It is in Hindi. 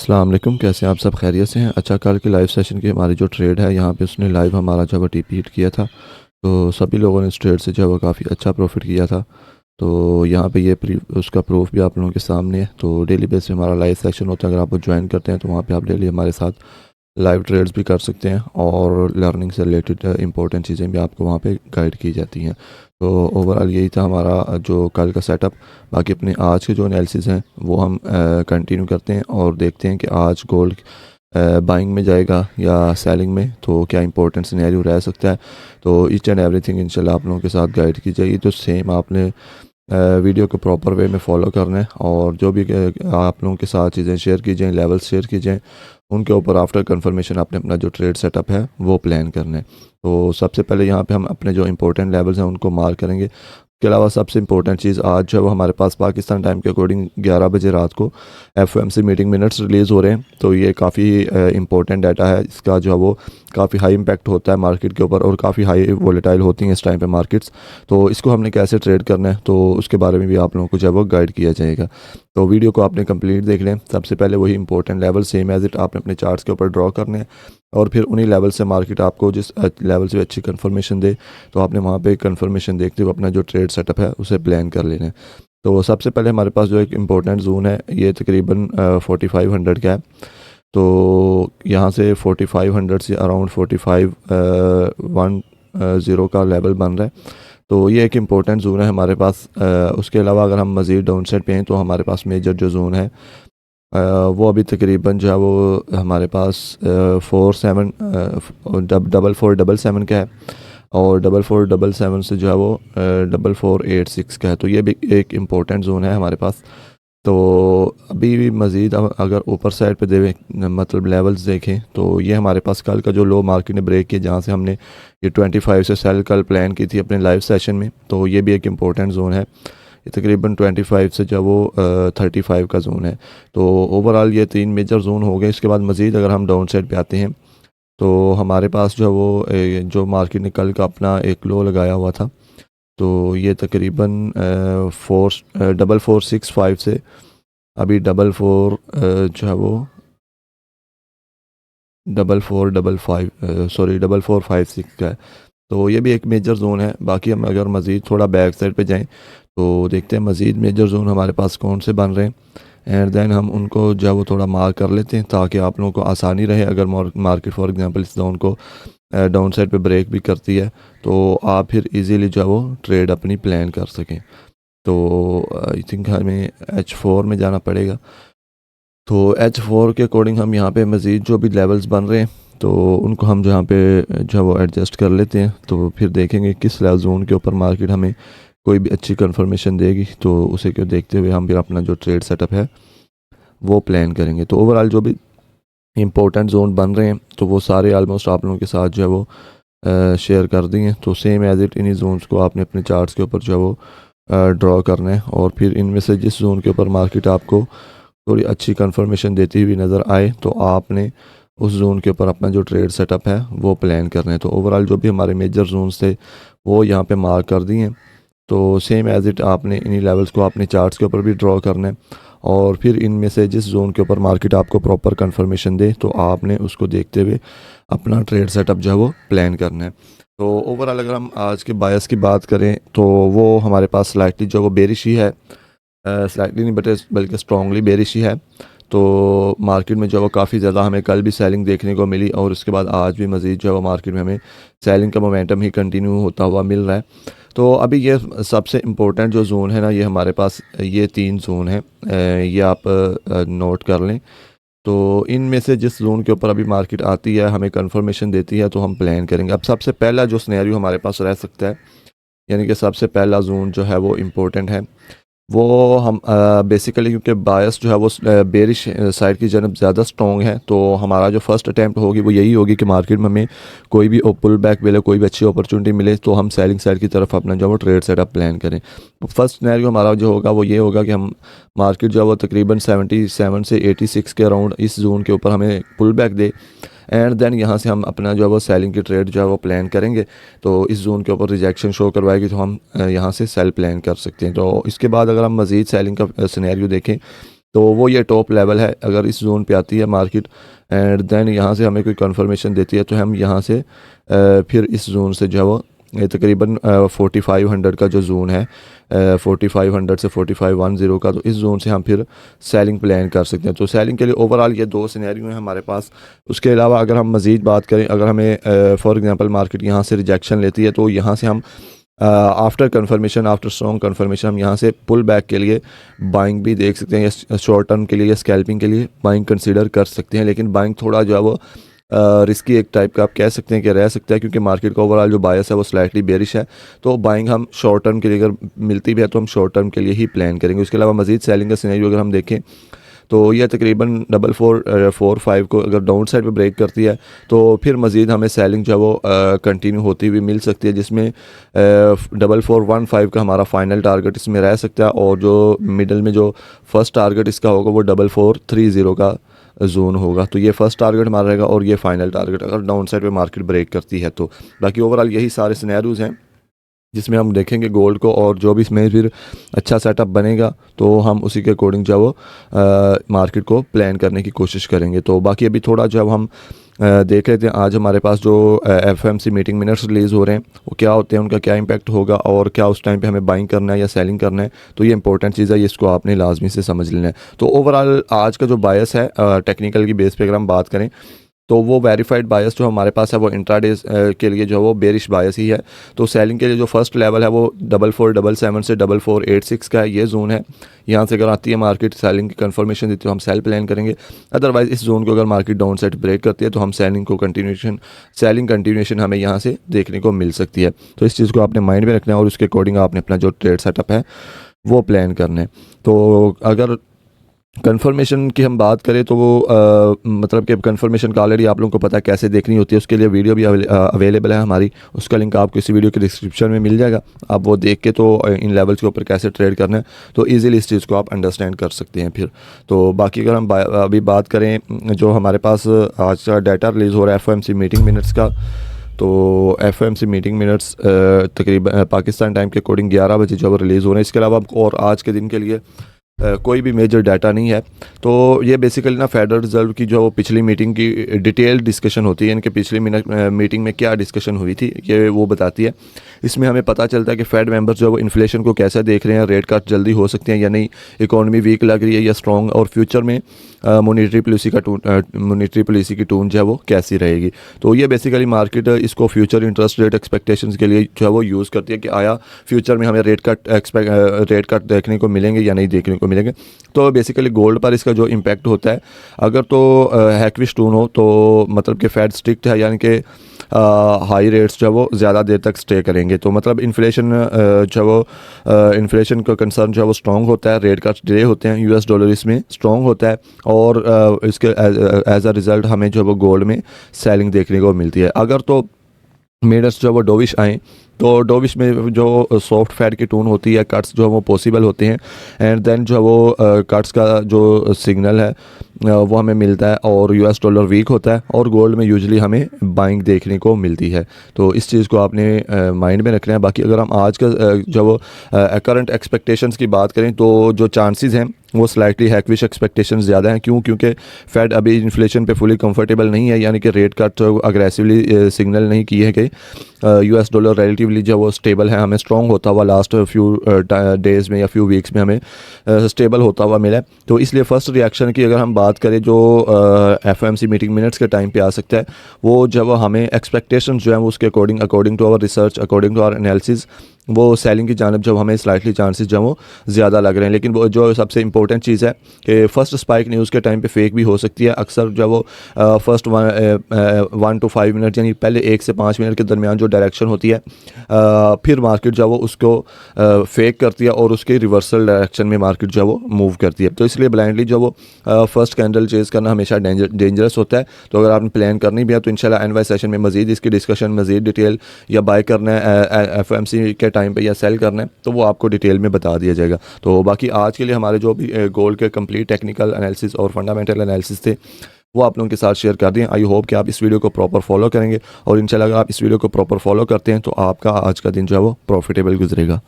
अस्सलाम वालेकुम, कैसे हैं आप सब? खैरियत से हैं? अच्छा, कल के लाइव सेशन की हमारी जो ट्रेड है यहाँ पे उसने लाइव हमारा जो है वो टीपी हिट किया था। तो सभी लोगों ने इस ट्रेड से जो है वो काफ़ी अच्छा प्रॉफिट किया था। तो यहाँ पे ये उसका प्रूफ भी आप लोगों के सामने है। तो डेली बेस पे हमारा लाइव सेशन होता है, अगर आप वो ज्वाइन करते हैं तो वहाँ पे आप डेली हमारे साथ लाइव ट्रेड्स भी कर सकते हैं और लर्निंग से रिलेटेड इंपॉर्टेंट चीज़ें भी आपको वहाँ पे गाइड की जाती हैं। तो ओवरऑल यही था हमारा जो कल का सेटअप। बाकी अपने आज के जो एनालिसिस हैं वो हम कंटिन्यू करते हैं और देखते हैं कि आज गोल्ड बाइंग में जाएगा या सेलिंग में, तो क्या इंपॉर्टेंट सिनेरियो रह सकता है। तो ईच एंड एवरीथिंग इंशाल्लाह आप लोगों के साथ गाइड की जाएगी। तो सेम आपने वीडियो को प्रॉपर वे में फॉलो करना है और जो भी आप लोगों के साथ चीज़ें शेयर की जाएँ, लेवल्स शेयर की जाएँ, उनके ऊपर आफ्टर कंफर्मेशन आपने अपना जो ट्रेड सेटअप है वो प्लान करना है। तो सबसे पहले यहाँ पे हम अपने जो इंपॉर्टेंट लेवल्स हैं उनको मार्क करेंगे। इसके अलावा सबसे इंपॉर्टेंट चीज़ आज जो है वो हमारे पास पाकिस्तान टाइम के अकॉर्डिंग 11 बजे रात को एफओएमसी मीटिंग मिनट्स रिलीज़ हो रहे हैं। तो ये काफ़ी इंपॉर्टेंट डाटा है, इसका जो है वो काफ़ी हाई इम्पैक्ट होता है मार्केट के ऊपर और काफ़ी हाई वोलेटाइल होती हैं इस टाइम पे मार्केट्स। तो इसको हमने कैसे ट्रेड करना है तो उसके बारे में भी आप लोगों को जो है वो गाइड किया जाएगा। तो वीडियो को आपने कंप्लीट देख लें। सबसे पहले वही important level same as it आपने अपने चार्ट्स के ऊपर ड्रॉ करने हैं और फिर उन्हीं लेवल से मार्केट आपको जिस लेवल से अच्छी कंफर्मेशन दे तो आपने वहाँ पे कंफर्मेशन देखते हुए अपना जो ट्रेड सेटअप है उसे प्लान कर लेना है। तो सबसे पहले हमारे पास जो एक इम्पोर्टेंट जोन है ये तकरीबन 4500 का है। तो यहाँ से 4500 से अराउंड 4510 का लेवल बन रहा है। तो ये एक इम्पोर्टेंट जोन है हमारे पास। उसके अलावा अगर हम मज़ीद डाउन साइड पे हैं तो हमारे पास मेजर जो जोन है वो अभी तकरीबन जो है वो हमारे पास 4477 का है और 4477 से जो है वो 4486 का है। तो ये भी एक इम्पोर्टेंट जोन है हमारे पास। तो अभी भी मज़ीद अगर ऊपर साइड पे देखें मतलब लेवल्स देखें तो ये हमारे पास कल का जो लो मार्केट ने ब्रेक किया जहाँ से हमने ये 25 से सेल कल प्लान की थी अपने लाइव सेशन में। तो ये भी एक इम्पोर्टेंट जोन है। ये तकरीबन 25 से जो वो 35 का जोन है। तो ओवरऑल ये तीन मेजर जोन हो गए। इसके बाद मज़ीद अगर हम डाउन साइड पे आते हैं तो हमारे पास जो है वो जो मार्केट ने कल का अपना एक लो लगाया हुआ था तो ये तकरीबन 4465 से अभी 44 जो है वो 4456 का है। तो ये भी एक मेजर जोन है। बाकी हम अगर मज़ीद थोड़ा बैक साइड पे जाएं तो देखते हैं मज़ीद मेजर जोन हमारे पास कौन से बन रहे हैं एंड देन हम उनको जो है वो थोड़ा मार्क कर लेते हैं ताकि आप लोगों को आसानी रहे। अगर मार्केट फॉर एग्जांपल इस जोन को डाउन साइड पे ब्रेक भी करती है तो आप फिर इजीली जो है वो ट्रेड अपनी प्लान कर सकें। तो आई थिंक हमें H4 में जाना पड़ेगा। तो H4 के अकॉर्डिंग हम यहाँ पे मज़ीद जो भी लेवल्स बन रहे हैं तो उनको हम जो यहाँ पे जो है वो एडजस्ट कर लेते हैं। तो फिर देखेंगे किस लेवल जोन के ऊपर मार्केट हमें कोई भी अच्छी कंफर्मेशन देगी तो उसे क्यों देखते हुए हम फिर अपना जो ट्रेड सेटअप है वो प्लान करेंगे। तो ओवरऑल जो भी इंपॉर्टेंट जोन बन रहे हैं तो वो सारे आलमोस्ट आप लोगों के साथ जो है वो शेयर कर दिए। तो सेम एज इट इन्हीं जोन्स को आपने अपने चार्ट्स के ऊपर जो है वो ड्रॉ करना है और फिर इनमें से जिस जोन के ऊपर मार्केट आपको थोड़ी अच्छी कंफर्मेशन देती हुई नज़र आए तो आपने उस जोन के ऊपर अपना जो ट्रेड सेटअप है वो प्लान करना है। तो ओवरऑल जो भी हमारे मेजर जोन्स थे वो यहाँ पे मार्क कर दिए। तो सेम एज इट आपने इन्हीं लेवल्स को अपने चार्ट्स के ऊपर भी ड्रॉ करना है और फिर इनमें से जिस जोन के ऊपर मार्केट आपको प्रॉपर कंफर्मेशन दे तो आपने उसको देखते हुए अपना ट्रेड सेटअप जो है वो प्लान करना है। तो ओवरऑल अगर हम आज के बायस की बात करें तो वो हमारे पास स्लाइटली जो वो बेरिश ही है, स्लाइटली नहीं बल्कि स्ट्रॉन्गली बेरिश ही है। तो मार्केट में जो है वो काफ़ी ज़्यादा हमें कल भी सेलिंग देखने को मिली और उसके बाद आज भी मज़ीद जो है वो मार्केट में हमें सेलिंग का मोमेंटम ही कंटिन्यू होता हुआ मिल रहा है। तो अभी ये सबसे इम्पोर्टेंट जो जोन है ना ये हमारे पास ये तीन जोन है, ये आप नोट कर लें। तो इनमें से जिस जोन के ऊपर अभी मार्केट आती है हमें कंफर्मेशन देती है तो हम प्लान करेंगे। अब सबसे पहला जो सिनेरियो हमारे पास रह सकता है यानी कि सबसे पहला जोन जो है वो इम्पोर्टेंट है वो हम बेसिकली क्योंकि बायस जो है वो बेरिश साइड की जानब ज़्यादा स्ट्रॉन्ग है तो हमारा जो फर्स्ट अटैम्प्ट होगी वो यही होगी कि मार्केट में हमें कोई भी पुल बैक मिले, कोई भी अच्छी अपॉर्चुनिटी मिले तो हम सेलिंग साइड की तरफ अपना जो है वो ट्रेड सेटअप प्लान करें। तो फर्स्ट सिनेरियो हमारा जो होगा वो ये होगा कि हम मार्केट जो है वो तकरीबन 77 से 86 के अराउंड इस जोन के ऊपर हमें पुल बैक दे एंड देन यहाँ से हम अपना जो है वो सेलिंग की ट्रेड जो है वो प्लान करेंगे। तो इस जोन के ऊपर रिजेक्शन शो करवाएगी तो हम यहाँ से सेल प्लान कर सकते हैं। तो इसके बाद अगर हम मज़ीद सेलिंग का सिनेरियो देखें तो वो ये टॉप लेवल है। अगर इस जोन पे आती है मार्केट एंड देन यहाँ से हमें कोई कंफर्मेशन देती है तो हम यहाँ से फिर इस जोन से जो है वो तकरीबन 4500 का जो जोन है 4500 से 4510 का, तो इस जोन से हम फिर सेलिंग प्लान कर सकते हैं। तो सेलिंग के लिए ओवरऑल ये दो सिनेरियो हैं हमारे पास। उसके अलावा अगर हम मज़ीद बात करें, अगर हमें फॉर एग्जांपल मार्केट यहाँ से रिजेक्शन लेती है तो यहाँ से हम after confirmation, after strong confirmation हम यहाँ से पुल बैक के लिए बाइंग भी देख सकते हैं, या शॉर्ट टर्म के लिए या स्कैल्पिंग के लिए बाइंग कंसीडर कर सकते हैं। लेकिन बाइंग थोड़ा जो है वो रिस्की एक टाइप का आप कह सकते हैं कि रह सकता है, क्योंकि मार्केट का ओवरऑल जो बायस है वो स्लाइटली बेरिश है। तो बाइंग हम शॉर्ट टर्म के लिए अगर मिलती भी है तो हम शॉर्ट टर्म के लिए ही प्लान करेंगे। उसके अलावा मजीद सेलिंग का सिनेरियो अगर हम देखें तो यह तकरीबन 4445 को अगर डाउन साइड पे ब्रेक करती है तो फिर मज़ीद हमें सेलिंग जो है वो कंटिन्यू होती हुई मिल सकती है, जिसमें 4415 का हमारा फाइनल टारगेट इसमें रह सकता है, और जो मिडल में जो फर्स्ट टारगेट इसका होगा वो 4430 का जोन होगा। तो ये फर्स्ट टारगेट हमारा रहेगा और ये फाइनल टारगेट अगर डाउन साइड पे मार्केट ब्रेक करती है तो। बाकी ओवरऑल यही सारे सिनेरियोज हैं जिसमें हम देखेंगे गोल्ड को, और जो भी इसमें फिर अच्छा सेटअप बनेगा तो हम उसी के अकॉर्डिंग जो है वो मार्केट को प्लान करने की कोशिश करेंगे। तो बाकी अभी थोड़ा जो हम देख रहे थे, आज हमारे पास जो एफएमसी मीटिंग मिनट्स रिलीज़ हो रहे हैं वो क्या होते हैं, उनका क्या इम्पैक्ट होगा और क्या उस टाइम पे हमें बाइंग करना है या सेलिंग करना है। तो ये इंपॉर्टेंट चीज़ है, इसको आपने लाजमी से समझ लेना है। तो ओवरऑल आज का जो बायस है टेक्निकल की बेस पे अगर हम बात करें तो वो वेरीफाइड बायस जो हमारे पास है वो इंट्राडे के लिए जो है वो बेरिश बायस ही है। तो सेलिंग के लिए जो फर्स्ट लेवल है वो 4477 से 4486 का है, ये जोन है। यहाँ से अगर आती है मार्केट सेलिंग की कंफर्मेशन देती है तो हम सेल प्लान करेंगे। अदरवाइज इस जोन को अगर मार्केट डाउन साइड ब्रेक करती है तो हम सेलिंग कंटिन्यूएशन हमें यहाँ से देखने को मिल सकती है। तो इस चीज़ को आपने माइंड में रखना है और उसके अकॉर्डिंग आपने अपना जो ट्रेड सेटअप है वो प्लान करना है। तो अगर कंफर्मेशन की हम बात करें तो वो मतलब कि कंफर्मेशन का ऑलरेडी आप लोगों को पता है कैसे देखनी होती है, उसके लिए वीडियो भी अवेलेबल है हमारी। उसका लिंक आपको इसी वीडियो के डिस्क्रिप्शन में मिल जाएगा। आप वो देख के तो इन लेवल्स के ऊपर कैसे ट्रेड करना है तो इजीली इस चीज़ को आप अंडरस्टैंड कर सकते हैं फिर। तो बाकी अगर हम अभी बात करें, जो हमारे पास आज का डाटा रिलीज़ हो रहा है एफओएमसी मीटिंग मिनट्स का, तो एफओएमसी मीटिंग मिनट्स तकरीबन पाकिस्तान टाइम के अकॉर्डिंग 11 बजे जो रिलीज़ हो रहे हैं। इसके अलावा और आज के दिन के लिए कोई भी मेजर डाटा नहीं है। तो ये बेसिकली ना फेडरल रिजर्व की जो पिछली मीटिंग की डिटेल डिस्कशन होती है, इनके पिछली मीटिंग में क्या डिस्कशन हुई थी ये वो बताती है। इसमें हमें पता चलता है कि फेड मेंबर्स जो है वो इन्फ्लेशन को कैसे देख रहे हैं, रेट कट जल्दी हो सकते हैं या नहीं, इकोनॉमी वीक लग रही है या स्ट्रॉन्ग, और फ्यूचर में मॉनेटरी पॉलिसी की टून जो है वो कैसी रहेगी। तो ये बेसिकली मार्केट इसको फ्यूचर इंटरेस्ट रेट एक्सपेक्टेशंस के लिए जो है वो यूज़ करती है कि आया फ्यूचर में हमें रेट कट देखने को मिलेंगे या नहीं देखने को मिलेंगे। तो बेसिकली गोल्ड पर इसका जो इम्पैक्ट होता है, अगर तो हैकविश टून हो तो मतलब कि फेड स्ट्रिक्ट है, यानी कि हाई रेट्स जो है वो ज़्यादा देर तक स्टे करेंगे। तो मतलब इन्फ्लेशन जो है वो इन्फ्लेशन का कंसर्न जो है वो स्ट्रॉन्ग होता है, रेट कट डिले होते हैं, यूएस डॉलर इसमें स्ट्रॉन्ग होता है, और इसके एज अ रिज़ल्ट हमें जो है वो गोल्ड में सेलिंग देखने को मिलती है। अगर तो मिनट्स जो है वो डोविश आएँ तो डोविश में जो सॉफ्ट फेड की टून होती है, कट्स जो है वो पॉसिबल होते हैं, एंड देन जो है वो कट्स का जो सिग्नल है वो हमें मिलता है, और यूएस डॉलर वीक होता है, और गोल्ड में यूजुअली हमें बाइंग देखने को मिलती है। तो इस चीज़ को आपने माइंड में रखना है। बाकी अगर हम आज का जो वो करंट एक्सपेक्टेशंस की बात करें तो जो चांसेस हैं वो स्लाइटली हैकविश एक्सपेक्टेशंस ज़्यादा हैं। क्योंकि फेड अभी इन्फ्लेशन पे फुली कंफर्टेबल नहीं है, यानी कि रेट कट अग्रेसिवली सिग्नल नहीं किए गए। यूएस डॉलर रिलेटिवली जो वो स्टेबल है, हमें स्ट्रॉन्ग होता हुआ लास्ट फ्यू डेज़ में या फ्यू वीक्स में हमें स्टेबल होता हुआ मिला है। तो इसलिए फ़र्स्ट रिएक्शन की अगर हम बात करें जो एफओएमसी मीटिंग मिनट्स के टाइम पे आ सकता है, वो जब हमें एक्सपेक्टेशंस जो है वो उसके according to our research, according to our analysis, वो सेलिंग की जानब जब हमें स्लाइटली चांसेस जो वो ज़्यादा लग रहे हैं। लेकिन वो जो सबसे इंपॉर्टेंट चीज़ है कि फ़र्स्ट स्पाइक न्यूज़ के टाइम पे फेक भी हो सकती है। अक्सर जब वो फर्स्ट 1 to 5 मिनट यानी पहले 1 से 5 मिनट के दरमियान जो डायरेक्शन होती है, फिर मार्केट जो वो उसको फेक करती है और उसके रिवर्सल डायरेक्शन में मार्केट जो वो मूव करती है। तो इसलिए ब्लाइंडली जो वो फर्स्ट कैंडल चेज़ करना हमेशा डेंजरस होता है। तो अगर आपने प्लान करनी भी है तो इंशाल्लाह एनवाई सेशन में मज़ीद इसकी डिस्कशन, मज़ीद डिटेल, या बाय करना है एफओएमसी के टाइम पे या सेल करना है तो वो आपको डिटेल में बता दिया जाएगा। तो बाकी आज के लिए हमारे जो भी गोल्ड के कंप्लीट टेक्निकल एनालिसिस और फंडामेंटल एनालिसिस थे वो आप लोगों के साथ शेयर कर दिए। आई होप कि आप इस वीडियो को प्रॉपर फॉलो करेंगे, और इंशाल्लाह अगर आप इस वीडियो को प्रॉपर फॉलो करते हैं तो आपका आज का दिन जो है वो प्रॉफिटेबल गुजरेगा।